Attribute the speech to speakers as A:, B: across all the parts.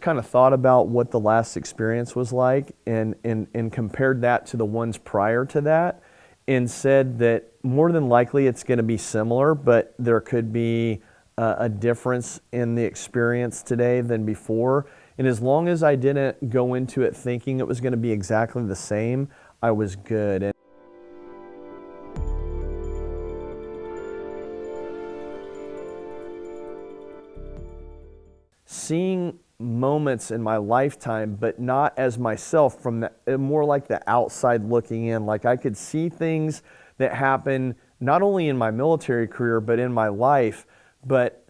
A: kind of thought about what the last experience was like and compared that to the ones prior to that and said that more than likely it's going to be similar, but there could be a difference in the experience today than before. And as long as I didn't go into it thinking it was going to be exactly the same, I was good. And seeing moments in my lifetime, but not as myself, from the more like the outside looking in. Like I could see things that happen not only in my military career, but in my life, but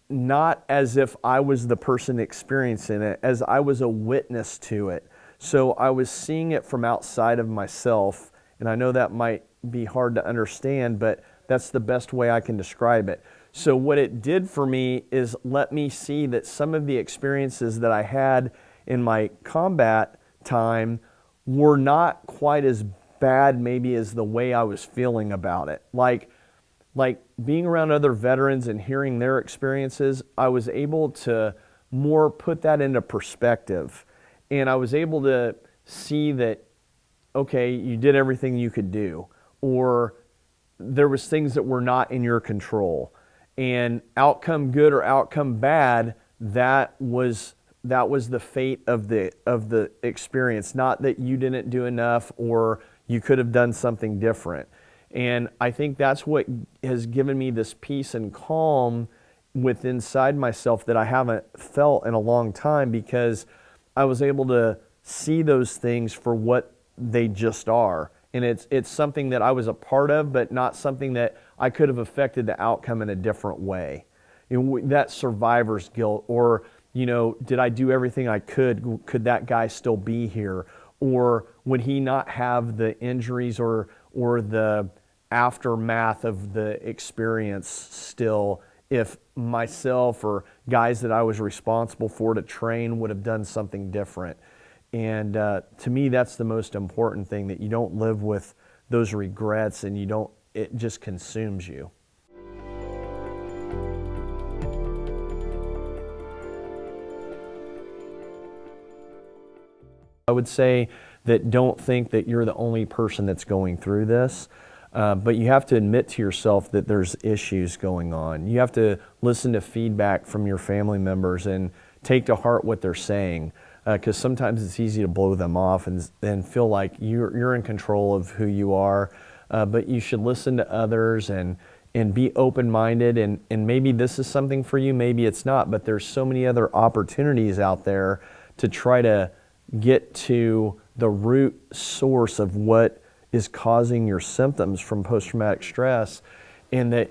A: not as if I was the person experiencing it, as I was a witness to it. So I was seeing it from outside of myself, and I know that might be hard to understand, but that's the best way I can describe it. So what it did for me is let me see that some of the experiences that I had in my combat time were not quite as bad maybe as the way I was feeling about it. Like being around other veterans and hearing their experiences, I was able to more put that into perspective. And I was able to see that, okay, you did everything you could do, or there was things that were not in your control. And outcome good or outcome bad, that was the fate of the experience. Not that you didn't do enough or you could have done something different. And I think that's what has given me this peace and calm within inside myself that I haven't felt in a long time, because I was able to see those things for what they just are. And it's something that I was a part of, but not something that I could have affected the outcome in a different way. That survivor's guilt, or, did I do everything I could? Could that guy still be here? Or would he not have the injuries or the aftermath of the experience still if myself or guys that I was responsible for to train would have done something different? And to me, that's the most important thing, that you don't live with those regrets and it just consumes you. I would say that don't think that you're the only person that's going through this, but you have to admit to yourself that there's issues going on. You have to listen to feedback from your family members and take to heart what they're saying. Because sometimes it's easy to blow them off and feel like you're in control of who you are, but you should listen to others and be open-minded, and maybe this is something for you, maybe it's not, but there's so many other opportunities out there to try to get to the root source of what is causing your symptoms from post-traumatic stress, and that,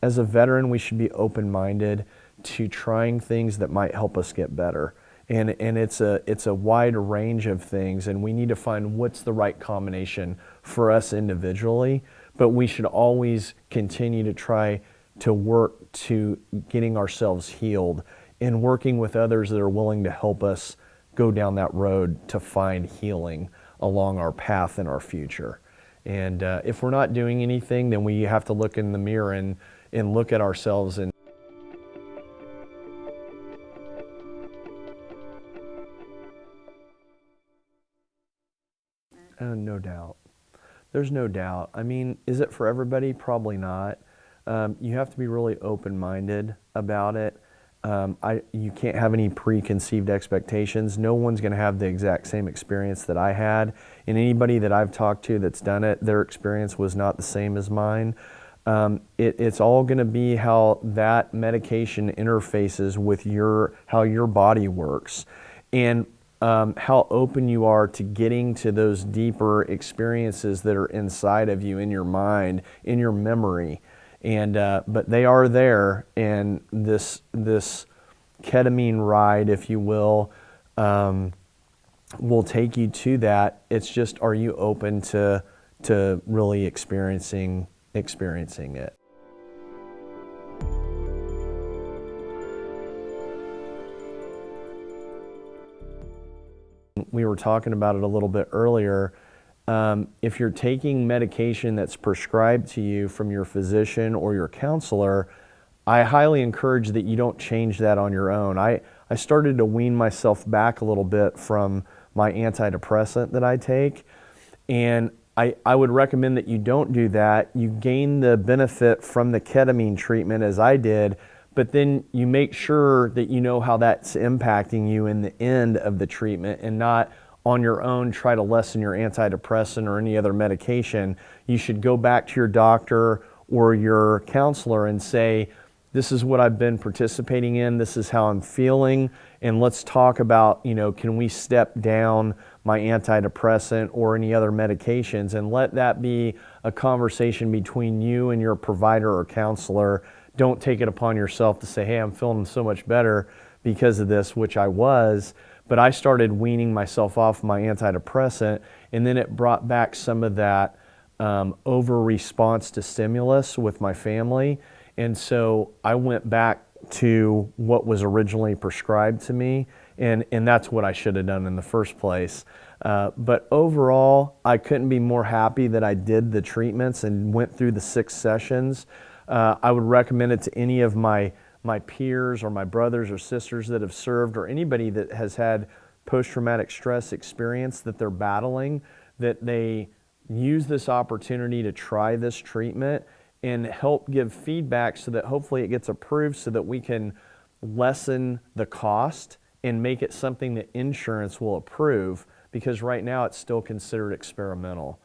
A: as a veteran, we should be open-minded to trying things that might help us get better. And it's a wide range of things, and we need to find what's the right combination for us individually, but we should always continue to try to work to getting ourselves healed and working with others that are willing to help us go down that road to find healing along our path in our future. And if we're not doing anything, then we have to look in the mirror and look at ourselves and no doubt. There's no doubt. I mean, is it for everybody? Probably not. You have to be really open-minded about it. You can't have any preconceived expectations. No one's going to have the exact same experience that I had. And anybody that I've talked to that's done it, their experience was not the same as mine. It's all going to be how that medication interfaces with how your body works. And how open you are to getting to those deeper experiences that are inside of you, in your mind, in your memory. And but they are there, and this ketamine ride, if you will take you to that. It's just, are you open to really experiencing it? We were talking about it a little bit earlier. If you're taking medication that's prescribed to you from your physician or your counselor, I highly encourage that you don't change that on your own. I I started to wean myself back a little bit from my antidepressant that I take. And I would recommend that you don't do that. You gain the benefit from the ketamine treatment as I did, but then you make sure that you know how that's impacting you in the end of the treatment, and not on your own try to lessen your antidepressant or any other medication. You should go back to your doctor or your counselor and say, this is what I've been participating in, this is how I'm feeling, and let's talk about, can we step down my antidepressant or any other medications, and let that be a conversation between you and your provider or counselor. Don't take it upon yourself to say, hey, I'm feeling so much better because of this, which I was, but I started weaning myself off my antidepressant, and then it brought back some of that over response to stimulus with my family. And so I went back to what was originally prescribed to me, and that's what I should have done in the first place. But overall, I couldn't be more happy that I did the treatments and went through the 6 sessions. I would recommend it to any of my peers or my brothers or sisters that have served, or anybody that has had post-traumatic stress experience that they're battling, that they use this opportunity to try this treatment and help give feedback so that hopefully it gets approved, so that we can lessen the cost and make it something that insurance will approve, because right now it's still considered experimental.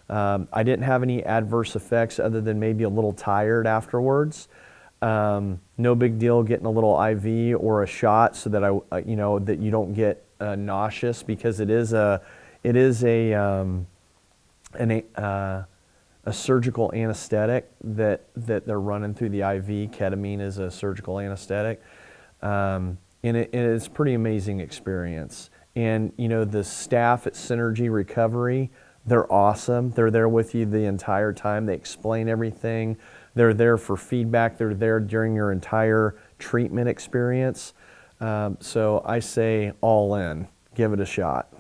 A: I didn't have any adverse effects other than maybe a little tired afterwards. No big deal getting a little IV or a shot so that that you don't get nauseous, because it is a surgical anesthetic that they're running through the IV. Ketamine is a surgical anesthetic, and it's a pretty amazing experience. And the staff at Synergy Recovery, they're awesome. They're there with you the entire time. They explain everything. They're there for feedback. They're there during your entire treatment experience. So I say all in. Give it a shot.